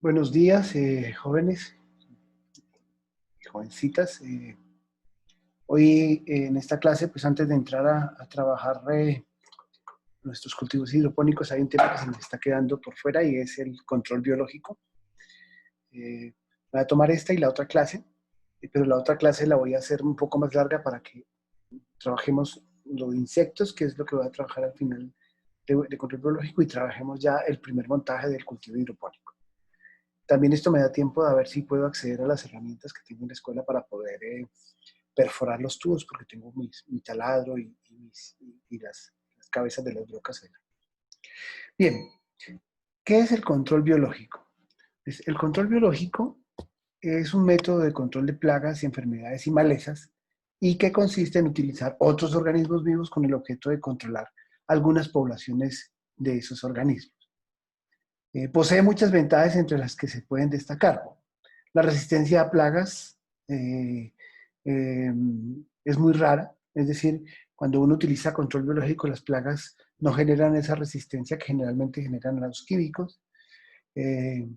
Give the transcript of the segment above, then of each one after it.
Buenos días, jóvenes y jovencitas. Hoy en esta clase, pues antes de entrar a trabajar nuestros cultivos hidropónicos, hay un tema que se me está quedando por fuera y es el control biológico. Voy a tomar esta y la otra clase, pero la otra clase la voy a hacer un poco más larga para que trabajemos los insectos, que es lo que voy a trabajar al final de control biológico, y trabajemos ya el primer montaje del cultivo hidropónico. También esto me da tiempo de ver si puedo acceder a las herramientas que tengo en la escuela para poder perforar los tubos, porque tengo mi taladro y las cabezas de las brocas allá. Bien, ¿qué es el control biológico? Pues el control biológico es un método de control de plagas y enfermedades y malezas y que consiste en utilizar otros organismos vivos con el objeto de controlar algunas poblaciones de esos organismos. Posee muchas ventajas entre las que se pueden destacar. La resistencia a plagas eh, eh, es muy rara, es decir, cuando uno utiliza control biológico, las plagas no generan esa resistencia que generalmente generan los químicos. Eh,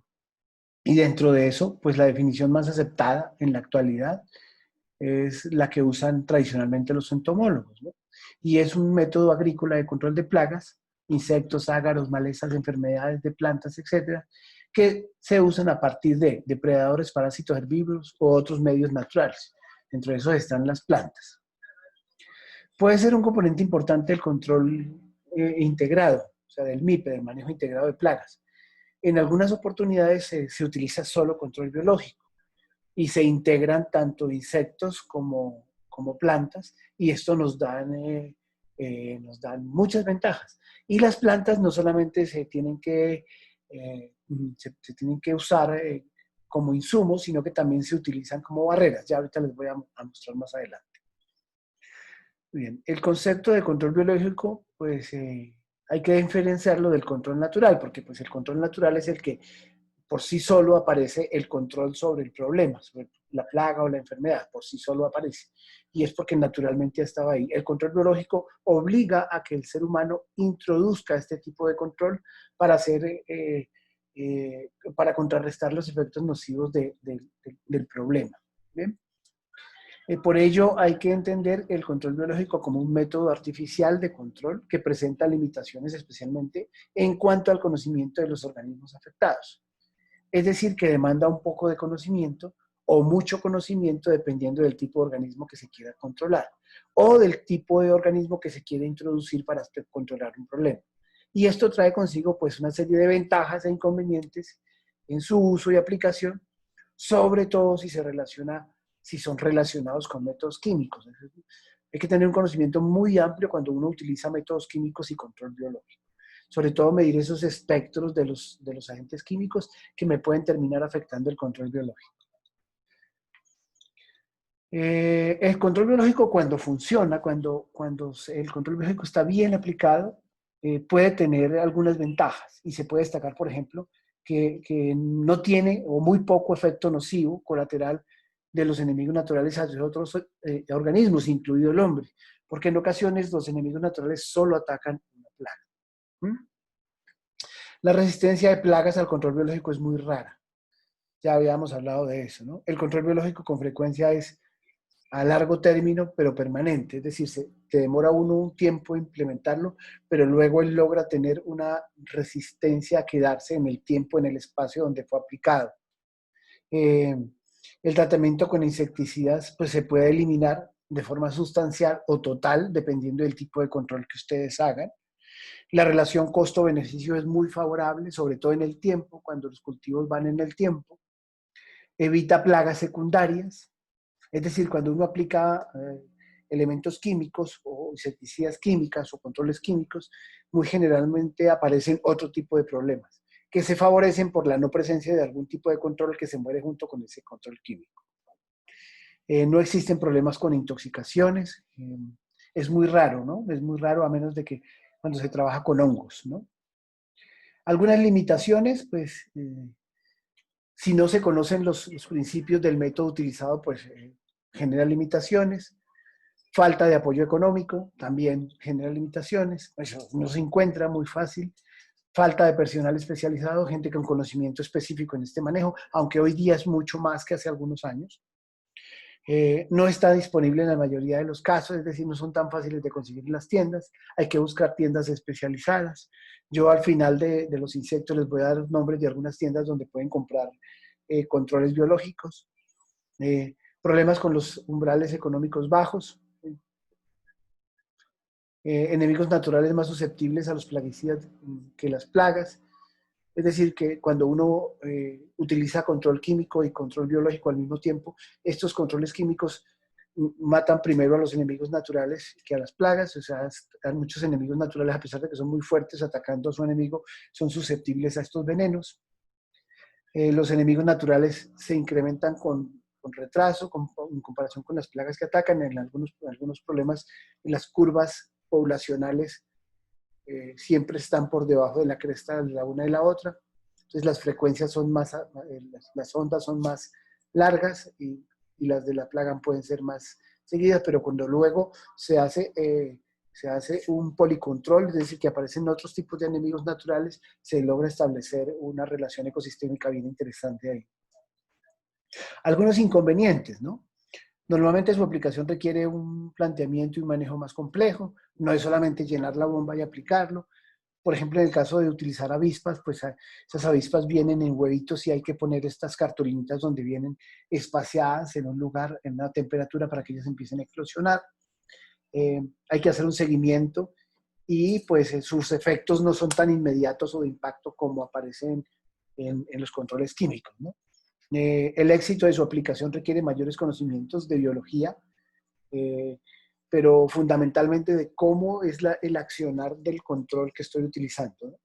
y dentro de eso, pues la definición más aceptada en la actualidad es la que usan tradicionalmente los entomólogos, ¿no? Y es un método agrícola de control de plagas, insectos, ácaros, malezas, enfermedades de plantas, etcétera, que se usan a partir de depredadores, parásitos herbívoros o otros medios naturales. Entre esos están las plantas. Puede ser un componente importante del control integrado, o sea, del MIPE, del manejo integrado de plagas. En algunas oportunidades se utiliza solo control biológico y se integran tanto insectos como plantas, y esto nos dan muchas ventajas. Y las plantas no solamente se tienen que usar como insumos, sino que también se utilizan como barreras. Ya ahorita les voy a mostrar más adelante. Bien, el concepto de control biológico, pues hay que diferenciarlo del control natural, porque pues el control natural es el que por sí solo aparece el control sobre el problema, sobre la plaga o la enfermedad, por sí solo aparece. Y es porque naturalmente estaba ahí. El control biológico obliga a que el ser humano introduzca este tipo de control para para contrarrestar los efectos nocivos del problema. ¿Bien? Por ello, hay que entender el control biológico como un método artificial de control que presenta limitaciones especialmente en cuanto al conocimiento de los organismos afectados. Es decir, que demanda un poco de conocimiento o mucho conocimiento dependiendo del tipo de organismo que se quiera controlar o del tipo de organismo que se quiere introducir para controlar un problema. Y esto trae consigo pues una serie de ventajas e inconvenientes en su uso y aplicación, sobre todo si son relacionados con métodos químicos. Hay que tener un conocimiento muy amplio cuando uno utiliza métodos químicos y control biológico. Sobre todo medir esos espectros de los agentes químicos que me pueden terminar afectando el control biológico. El control biológico cuando funciona, cuando el control biológico está bien aplicado, puede tener algunas ventajas y se puede destacar, por ejemplo, que no tiene o muy poco efecto nocivo colateral de los enemigos naturales hacia otros organismos, incluido el hombre, porque en ocasiones los enemigos naturales solo atacan una plaga. ¿Mm? La resistencia de plagas al control biológico es muy rara. Ya habíamos hablado de eso, ¿no? El control biológico con frecuencia es a largo término, pero permanente. Es decir, te demora uno un tiempo implementarlo, pero luego él logra tener una resistencia a quedarse en el tiempo, en el espacio donde fue aplicado. El tratamiento con insecticidas pues, se puede eliminar de forma sustancial o total, dependiendo del tipo de control que ustedes hagan. La relación costo-beneficio es muy favorable, sobre todo en el tiempo, cuando los cultivos van en el tiempo. Evita plagas secundarias, es decir, cuando uno aplica elementos químicos o insecticidas químicas o controles químicos, muy generalmente aparecen otro tipo de problemas que se favorecen por la no presencia de algún tipo de control que se muere junto con ese control químico. No existen problemas con intoxicaciones. Es muy raro, ¿no? Es muy raro a menos de que cuando se trabaja con hongos, ¿no? Algunas limitaciones, pues, si no se conocen los principios del método utilizado, pues genera limitaciones. Falta de apoyo económico también genera limitaciones. Eso no se encuentra muy fácil. falta de personal especializado, gente con conocimiento específico en este manejo, aunque hoy día es mucho más que hace algunos años. No está disponible en la mayoría de los casos, es decir, no son tan fáciles de conseguir en las tiendas, hay que buscar tiendas especializadas. Yo al final de los insectos les voy a dar los nombres de algunas tiendas donde pueden comprar controles biológicos. Problemas con los umbrales económicos bajos, enemigos naturales más susceptibles a los plaguicidas que las plagas. Es decir, que cuando uno utiliza control químico y control biológico al mismo tiempo, estos controles químicos matan primero a los enemigos naturales que a las plagas. O sea, hay muchos enemigos naturales, a pesar de que son muy fuertes atacando a su enemigo, son susceptibles a estos venenos. Los enemigos naturales se incrementan con retraso en comparación con las plagas que atacan. En algunos problemas, en las curvas poblacionales siempre están por debajo de la cresta de la una y la otra. Entonces las frecuencias son más, las ondas son más largas y las de la plaga pueden ser más seguidas, pero cuando luego se hace un policontrol, es decir, que aparecen otros tipos de enemigos naturales, se logra establecer una relación ecosistémica bien interesante ahí. Algunos inconvenientes, ¿no? Normalmente su aplicación requiere un planteamiento y un manejo más complejo, no es solamente llenar la bomba y aplicarlo. Por ejemplo, en el caso de utilizar avispas, pues esas avispas vienen en huevitos y hay que poner estas cartulinitas donde vienen espaciadas en un lugar, en una temperatura para que ellas empiecen a eclosionar. Hay que hacer un seguimiento y pues sus efectos no son tan inmediatos o de impacto como aparecen en los controles químicos, ¿no? El éxito de su aplicación requiere mayores conocimientos de biología, pero fundamentalmente de cómo es el accionar del control que estoy utilizando, ¿no?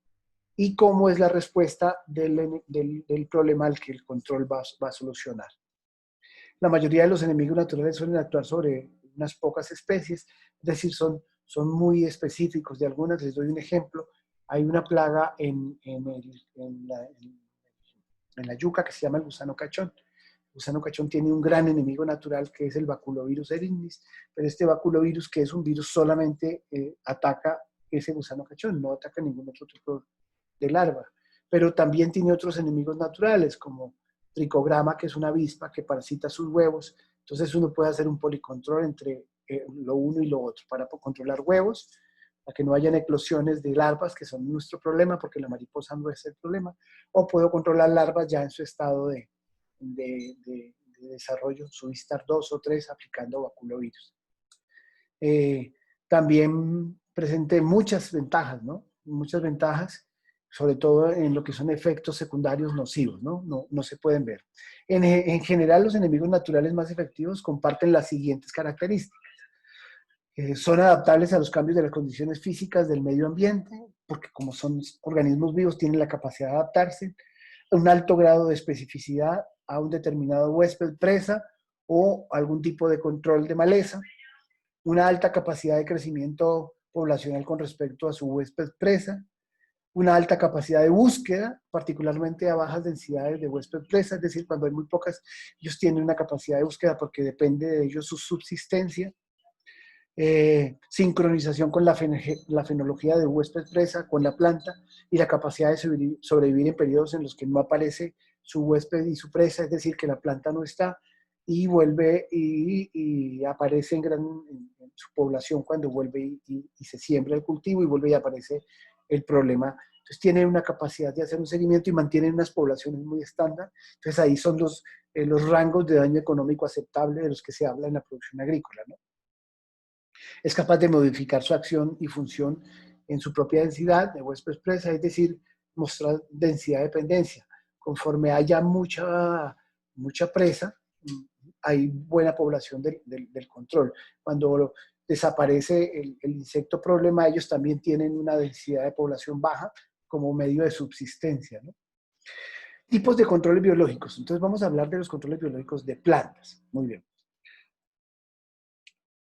Y cómo es la respuesta del problema al que el control va a solucionar. La mayoría de los enemigos naturales suelen actuar sobre unas pocas especies, es decir, son muy específicos. De algunas les doy un ejemplo. Hay una plaga en la yuca que se llama el gusano cachón. El gusano cachón tiene un gran enemigo natural que es el baculovirus ehrignis, pero este baculovirus, que es un virus, solamente ataca ese gusano cachón, no ataca ningún otro tipo de larva. Pero también tiene otros enemigos naturales, como tricograma, que es una avispa que parasita sus huevos. Entonces uno puede hacer un policontrol entre lo uno y lo otro para controlar huevos, para que no hayan eclosiones de larvas, que son nuestro problema, porque la mariposa no es el problema, o puedo controlar larvas ya en su estado de desarrollo, su Vistar 2 o 3, aplicando baculovirus. También presenté muchas ventajas, ¿no? Muchas ventajas, sobre todo en lo que son efectos secundarios nocivos, ¿no? No se pueden ver. En general, los enemigos naturales más efectivos comparten las siguientes características. Son adaptables a los cambios de las condiciones físicas del medio ambiente, porque como son organismos vivos, tienen la capacidad de adaptarse. Un alto grado de especificidad a un determinado huésped presa o algún tipo de control de maleza. Una alta capacidad de crecimiento poblacional con respecto a su huésped presa. Una alta capacidad de búsqueda, particularmente a bajas densidades de huésped presa, es decir, cuando hay muy pocas, ellos tienen una capacidad de búsqueda porque depende de ellos su subsistencia. Sincronización con la fenología de huésped presa, con la planta, y la capacidad de sobrevivir en periodos en los que no aparece su huésped y su presa, es decir, que la planta no está y vuelve y aparece en su población cuando vuelve y se siembra el cultivo y vuelve y aparece el problema. Entonces tienen una capacidad de hacer un seguimiento y mantienen unas poblaciones muy estándar. Entonces ahí son los rangos de daño económico aceptable de los que se habla en la producción agrícola, ¿no? Es capaz de modificar su acción y función en su propia densidad de huésped presa, es decir, mostrar densidad de dependencia. Conforme haya mucha presa, hay buena población del control. Cuando desaparece el insecto problema, ellos también tienen una densidad de población baja como medio de subsistencia, ¿no? Tipos de controles biológicos. Entonces vamos a hablar de los controles biológicos de plantas. Muy bien.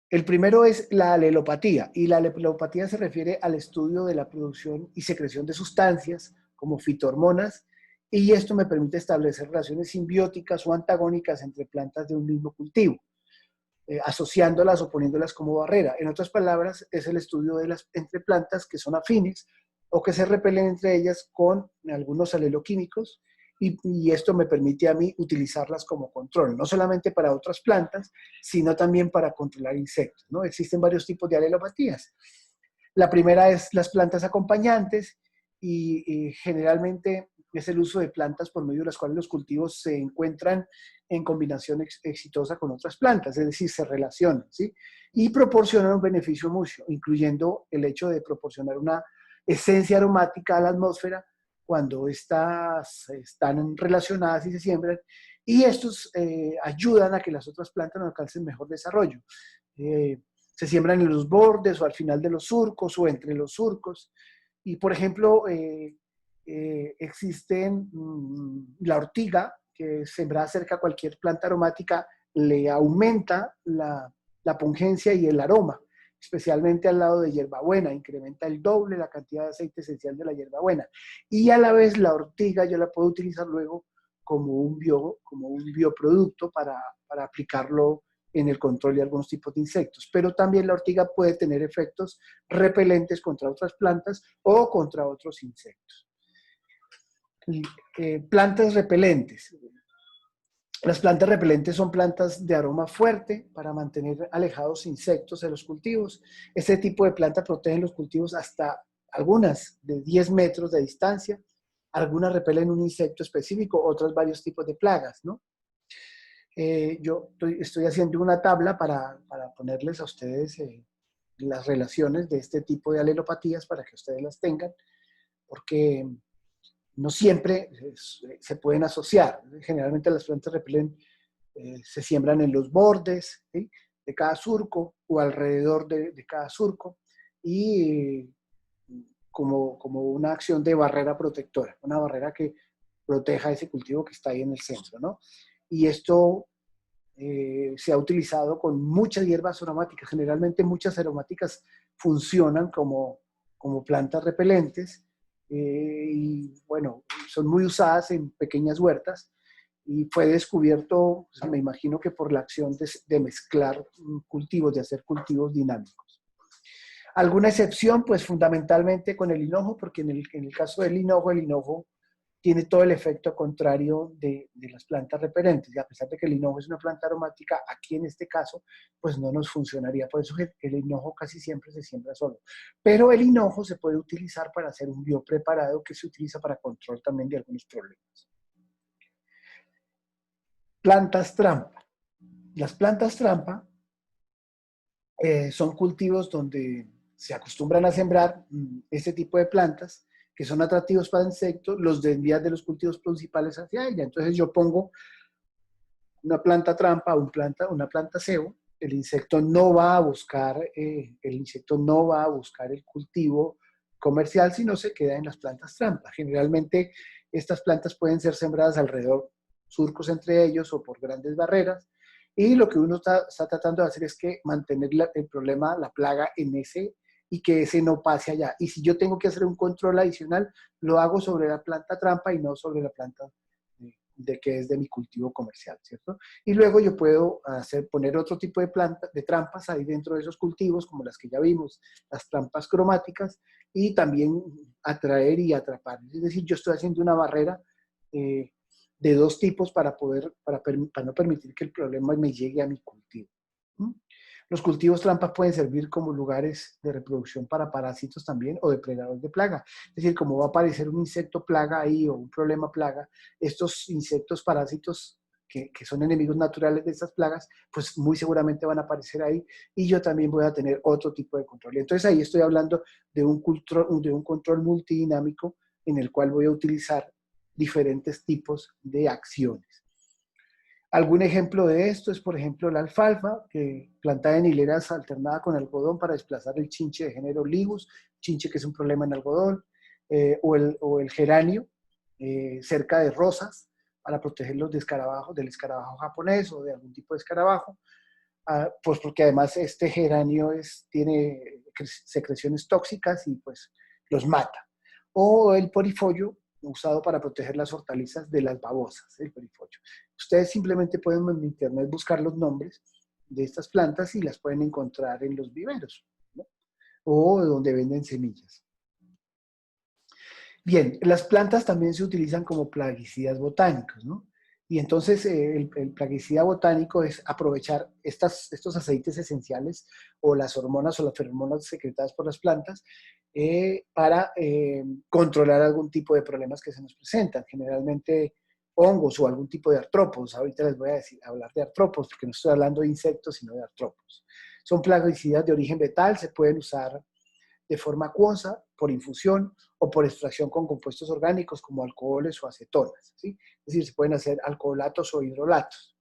El primero es la alelopatía, y la alelopatía se refiere al estudio de la producción y secreción de sustancias como fitohormonas, y esto me permite establecer relaciones simbióticas o antagónicas entre plantas de un mismo cultivo, asociándolas o poniéndolas como barrera. En otras palabras, es el estudio entre plantas que son afines o que se repelen entre ellas con algunos aleloquímicos, y esto me permite a mí utilizarlas como control, no solamente para otras plantas, sino también para controlar insectos, ¿no? Existen varios tipos de alelopatías. La primera es las plantas acompañantes, y generalmente es el uso de plantas por medio de las cuales los cultivos se encuentran en combinación exitosa con otras plantas, es decir, se relacionan, ¿sí? Y proporcionan un beneficio mucho, incluyendo el hecho de proporcionar una esencia aromática a la atmósfera cuando estas están relacionadas y se siembran, y estos ayudan a que las otras plantas no alcancen mejor desarrollo. Se siembran en los bordes o al final de los surcos o entre los surcos. Y, por ejemplo, existen la ortiga, que sembrada cerca a cualquier planta aromática le aumenta la pungencia y el aroma, especialmente al lado de hierbabuena, incrementa el doble la cantidad de aceite esencial de la hierbabuena. Y a la vez la ortiga yo la puedo utilizar luego como un bioproducto para aplicarlo en el control de algunos tipos de insectos. Pero también la ortiga puede tener efectos repelentes contra otras plantas o contra otros insectos. Plantas repelentes. Las plantas repelentes son plantas de aroma fuerte para mantener alejados insectos de los cultivos. Este tipo de plantas protegen los cultivos hasta algunas de 10 metros de distancia. Algunas repelen un insecto específico, otras varios tipos de plagas, ¿no? Yo estoy haciendo una tabla para ponerles a ustedes las relaciones de este tipo de alelopatías para que ustedes las tengan, porque no siempre se pueden asociar. Generalmente las plantas repelen, se siembran en los bordes, ¿sí?, de cada surco o alrededor de cada surco, y como una acción de barrera protectora, una barrera que proteja ese cultivo que está ahí en el centro, ¿no? Y esto se ha utilizado con muchas hierbas aromáticas. Generalmente muchas aromáticas funcionan como plantas repelentes, y bueno, son muy usadas en pequeñas huertas, y fue descubierto, pues, me imagino que por la acción de mezclar cultivos, de hacer cultivos dinámicos. Alguna excepción, pues fundamentalmente con el hinojo, porque en el caso del hinojo, el hinojo tiene todo el efecto contrario de las plantas repelentes. Y a pesar de que el hinojo es una planta aromática, aquí en este caso, pues no nos funcionaría. Por eso que el hinojo casi siempre se siembra solo. Pero el hinojo se puede utilizar para hacer un biopreparado que se utiliza para control también de algunos problemas. Plantas trampa. Las plantas trampa son cultivos donde se acostumbran a sembrar este tipo de plantas que son atractivos para insectos, los desvían de los cultivos principales hacia ella. Entonces yo pongo una planta trampa, una planta cebo, el insecto no va a buscar, el cultivo comercial, sino se queda en las plantas trampa. Generalmente estas plantas pueden ser sembradas alrededor, surcos entre ellos o por grandes barreras, y lo que uno está tratando de hacer es que mantener el problema, la plaga en ese, y que ese no pase allá. Y si yo tengo que hacer un control adicional, lo hago sobre la planta trampa y no sobre la planta de que es de mi cultivo comercial, ¿cierto? Y luego yo puedo poner otro tipo de trampas ahí dentro de esos cultivos, como las que ya vimos, las trampas cromáticas, y también atraer y atrapar. Es decir, yo estoy haciendo una barrera de dos tipos para no permitir que el problema me llegue a mi cultivo. ¿Mm? Los cultivos trampas pueden servir como lugares de reproducción para parásitos también, o depredadores de plaga. Es decir, como va a aparecer un insecto plaga ahí o un problema plaga, estos insectos parásitos que son enemigos naturales de estas plagas, pues muy seguramente van a aparecer ahí, y yo también voy a tener otro tipo de control. Entonces ahí estoy hablando de un control multidinámico en el cual voy a utilizar diferentes tipos de acciones. Algún ejemplo de esto es, por ejemplo, la alfalfa, que plantada en hileras alternada con algodón para desplazar el chinche de género Libus, chinche que es un problema en algodón, o el geranio cerca de rosas para protegerlos de escarabajos, del escarabajo japonés o de algún tipo de escarabajo, pues porque además este geranio tiene secreciones tóxicas y pues los mata. O el perifollo, usado para proteger las hortalizas de las babosas, el perifollo. Ustedes simplemente pueden en internet buscar los nombres de estas plantas y las pueden encontrar en los viveros, ¿no? O donde venden semillas. Bien, las plantas también se utilizan como plaguicidas botánicos, ¿no? Y entonces el plaguicida botánico es aprovechar estos aceites esenciales o las hormonas o las feromonas secretadas por las plantas para controlar algún tipo de problemas que se nos presentan, generalmente hongos o algún tipo de artrópodos. Ahorita les voy a hablar de artrópodos porque no estoy hablando de insectos, sino de artrópodos. Son plaguicidas de origen vegetal, se pueden usar de forma acuosa, por infusión o por extracción con compuestos orgánicos como alcoholes o acetonas, ¿sí? Es decir, se pueden hacer alcoholatos o hidrolatos.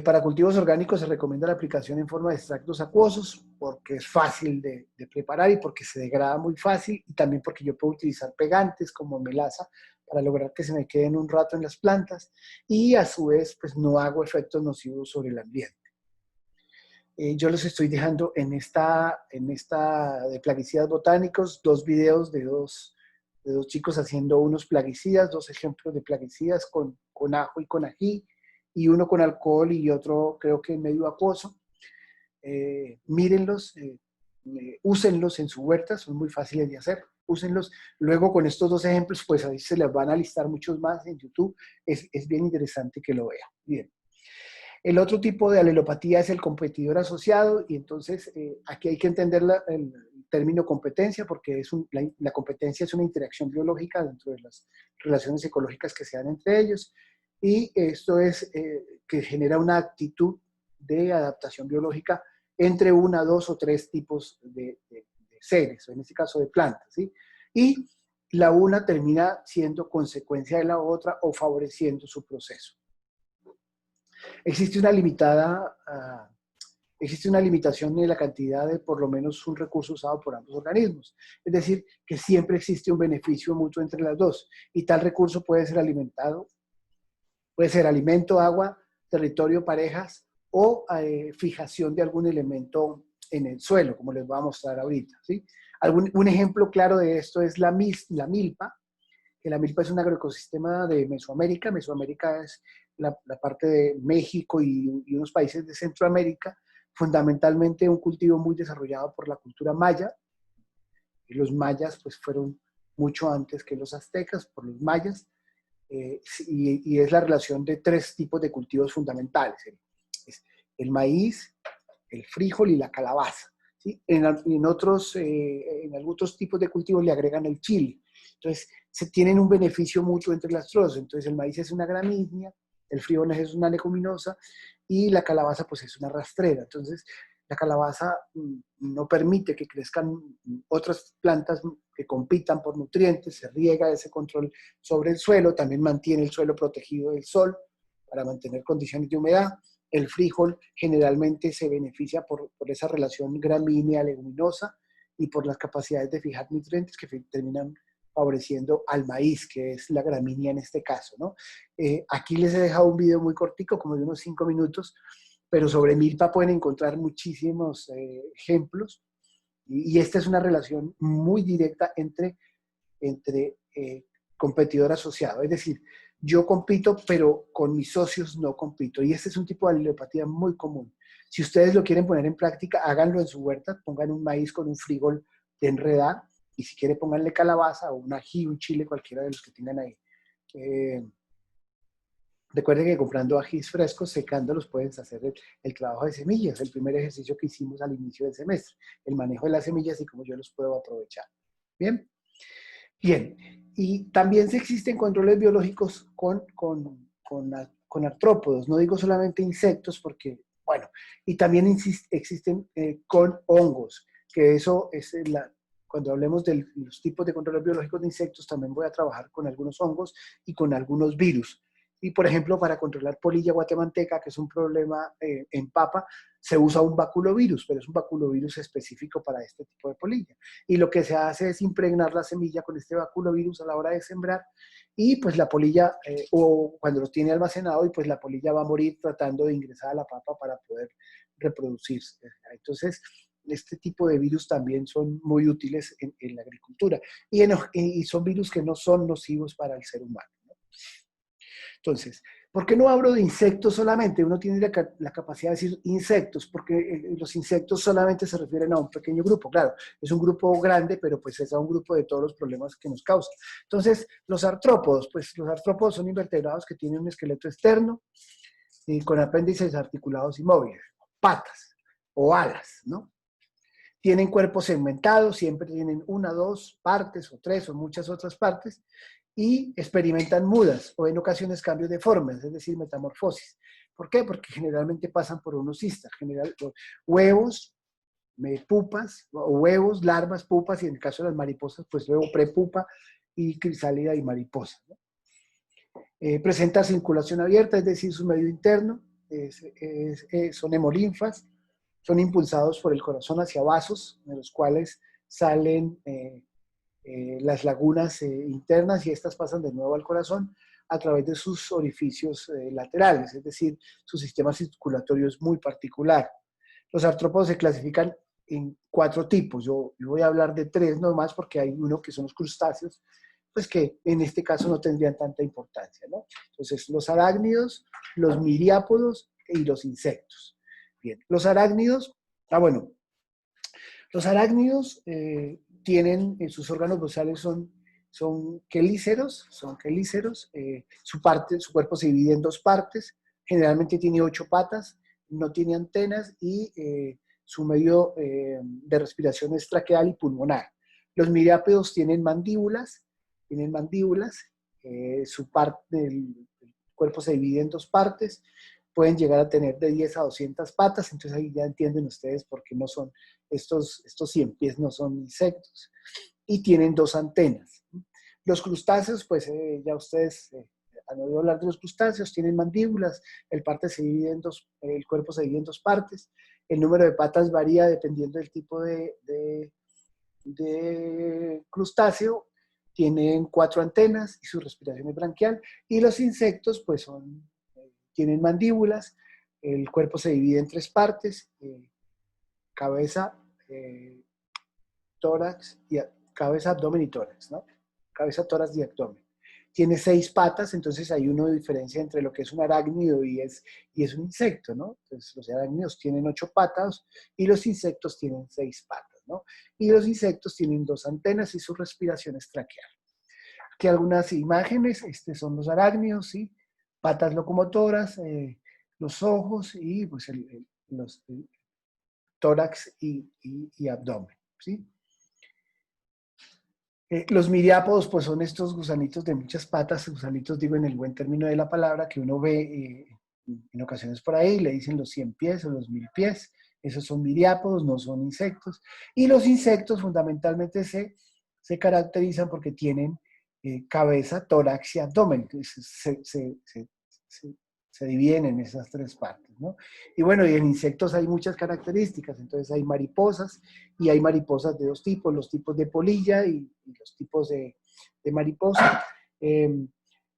Para cultivos orgánicos se recomienda la aplicación en forma de extractos acuosos porque es fácil de preparar y porque se degrada muy fácil y también porque yo puedo utilizar pegantes como melaza para lograr que se me queden un rato en las plantas y a su vez pues no hago efectos nocivos sobre el ambiente. Yo les estoy dejando en esta de plaguicidas botánicos dos videos de dos chicos haciendo unos plaguicidas, dos ejemplos de plaguicidas con ajo y con ají, y uno con alcohol y otro creo que medio acuoso. Mírenlos, úsenlos en su huerta, son muy fáciles de hacer, úsenlos. Luego con estos dos ejemplos, pues ahí se les van a listar muchos más en YouTube. Es bien interesante que lo vean. Bien. El otro tipo de alelopatía es el competidor asociado y entonces aquí hay que entender el término competencia porque la competencia es una interacción biológica dentro de las relaciones ecológicas que se dan entre ellos y esto es que genera una actitud de adaptación biológica entre una, dos o tres tipos de seres, o en este caso de plantas, ¿sí? Y la una termina siendo consecuencia de la otra o favoreciendo su proceso. Existe una existe una limitación en la cantidad de por lo menos un recurso usado por ambos organismos. Es decir, que siempre existe un beneficio mutuo entre las dos y tal recurso puede ser puede ser alimento, agua, territorio, parejas o fijación de algún elemento en el suelo, como les voy a mostrar ahorita, ¿sí? Un ejemplo claro de esto es la milpa, que la milpa es un agroecosistema de Mesoamérica. Mesoamérica es la parte de México y unos países de Centroamérica, fundamentalmente un cultivo muy desarrollado por la cultura maya. Y los mayas pues fueron mucho antes que los aztecas, por los mayas, y es la relación de tres tipos de cultivos fundamentales. Es el maíz, el frijol y la calabaza. ¿Sí? En algunos tipos de cultivos le agregan el chile. Entonces, se tienen un beneficio mutuo entre las dos. Entonces, el maíz es una gramínea, el frijol es una leguminosa y la calabaza pues es una rastrera. Entonces, la calabaza no permite que crezcan otras plantas que compitan por nutrientes, se riega ese control sobre el suelo, también mantiene el suelo protegido del sol para mantener condiciones de humedad. El frijol generalmente se beneficia por esa relación gramínea leguminosa y por las capacidades de fijar nutrientes que terminan favoreciendo al maíz, que es la gramínea en este caso, ¿no? Aquí les he dejado un video muy cortico, como de unos 5 minutos, pero sobre milpa pueden encontrar muchísimos ejemplos y esta es una relación muy directa entre competidor asociado, es decir, yo compito, pero con mis socios no compito. Y este es un tipo de alelopatía muy común. Si ustedes lo quieren poner en práctica, háganlo en su huerta, pongan un maíz con un frijol de enredar, y si quieren pónganle calabaza o un ají, un chile, cualquiera de los que tengan ahí. Recuerden que comprando ajís frescos, secándolos, puedes hacer el trabajo de semillas, el primer ejercicio que hicimos al inicio del semestre, el manejo de las semillas y cómo yo los puedo aprovechar. Bien. Bien, y también se existen controles biológicos con artrópodos, no digo solamente insectos porque, bueno, y también existen con hongos, que eso es cuando hablemos de los tipos de controles biológicos de insectos, también voy a trabajar con algunos hongos y con algunos virus. Y por ejemplo, para controlar polilla guatemalteca, que es un problema en papa, se usa un baculovirus, pero es un baculovirus específico para este tipo de polilla. Y lo que se hace es impregnar la semilla con este baculovirus a la hora de sembrar y pues la polilla, o cuando lo tiene almacenado, y pues la polilla va a morir tratando de ingresar a la papa para poder reproducirse. Entonces, este tipo de virus también son muy útiles en la agricultura y son virus que no son nocivos para el ser humano, ¿no? Entonces, ¿Por qué no hablo de insectos solamente? Uno tiene la capacidad de decir insectos, porque los insectos solamente se refieren a un pequeño grupo. Claro, es un grupo grande, pero pues es a un grupo de todos los problemas que nos causan. Entonces, los artrópodos, pues los artrópodos son invertebrados que tienen un esqueleto externo y con apéndices articulados y móviles, patas o alas, ¿no? Tienen cuerpos segmentados, siempre tienen una, dos partes o tres o muchas otras partes, y experimentan mudas o en ocasiones cambios de formas, es decir, metamorfosis. ¿Por qué? Porque generalmente pasan por unos cistas, huevos, pupas, o huevos, larvas, pupas, y en el caso de las mariposas, pues luego prepupa y crisálida y mariposa, ¿no? Presenta circulación abierta, es decir, su medio interno, son hemolinfas, son impulsados por el corazón hacia vasos, de los cuales salen las lagunas internas y estas pasan de nuevo al corazón a través de sus orificios laterales, es decir, su sistema circulatorio es muy particular. Los artrópodos se clasifican en 4 tipos, yo voy a hablar de 3 nomás porque hay uno que son los crustáceos, pues que en este caso no tendrían tanta importancia, ¿no? Entonces, los arácnidos, los miriápodos y los insectos. Bien, los arácnidos, bueno, los arácnidos tienen, sus órganos basales son quelíceros, su cuerpo se divide en 2 partes, generalmente tiene 8 patas, no tiene antenas y su medio de respiración es traqueal y pulmonar. Los miriápodos tienen mandíbulas, el cuerpo se divide en 2 partes, pueden llegar a tener de 10 a 200 patas, entonces ahí ya entienden ustedes por qué no son, estos 100 pies no son insectos, y tienen 2 antenas. Los crustáceos, pues ya ustedes han oído hablar de los crustáceos, tienen mandíbulas, el cuerpo se divide en 2 partes, el número de patas varía dependiendo del tipo de crustáceo, tienen 4 antenas y su respiración es branquial, y los insectos pues tienen mandíbulas, el cuerpo se divide en 3 partes, cabeza, tórax, cabeza, abdomen y tórax, ¿no? Cabeza, tórax y abdomen. Tiene 6 patas, entonces hay una diferencia entre lo que es un arácnido y es un insecto, ¿no? Entonces los arácnidos tienen 8 patas y los insectos tienen 6 patas, ¿no? Y los insectos tienen 2 antenas y su respiración es traqueal. Aquí algunas imágenes, son los arácnidos, ¿sí? Patas locomotoras, los ojos y pues el tórax y abdomen, ¿sí? Los miriápodos pues son estos gusanitos de muchas patas, gusanitos digo en el buen término de la palabra, que uno ve en ocasiones por ahí, le dicen los 100 pies o los 1000 pies, esos son miriápodos, no son insectos, y los insectos fundamentalmente se caracterizan porque tienen cabeza, tórax y abdomen, se dividen en esas 3 partes, ¿no? Y bueno, y en insectos hay muchas características, entonces hay mariposas, y hay mariposas de 2 tipos, los tipos de polilla y los tipos de mariposa.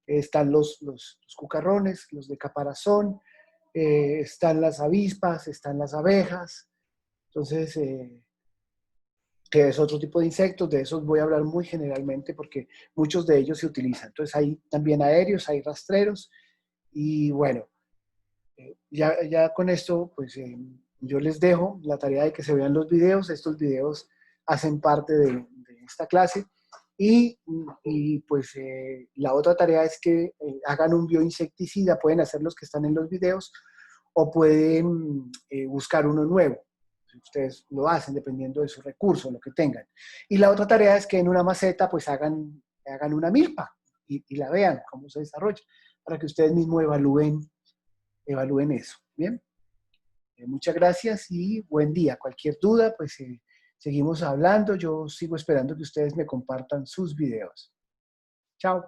Están los cucarrones, los de caparazón, están las avispas, están las abejas, entonces, que es otro tipo de insectos, de esos voy a hablar muy generalmente porque muchos de ellos se utilizan. Entonces hay también aéreos, hay rastreros, y bueno, ya con esto, pues yo les dejo la tarea de que se vean los videos. Estos videos hacen parte de esta clase. Y pues la otra tarea es que hagan un bioinsecticida. Pueden hacer los que están en los videos o pueden buscar uno nuevo. Ustedes lo hacen dependiendo de su recurso, lo que tengan. Y la otra tarea es que en una maceta pues hagan una milpa y la vean cómo se desarrolla, para que ustedes mismos evalúen eso. Bien, muchas gracias y buen día. Cualquier duda, pues seguimos hablando. Yo sigo esperando que ustedes me compartan sus videos. Chao.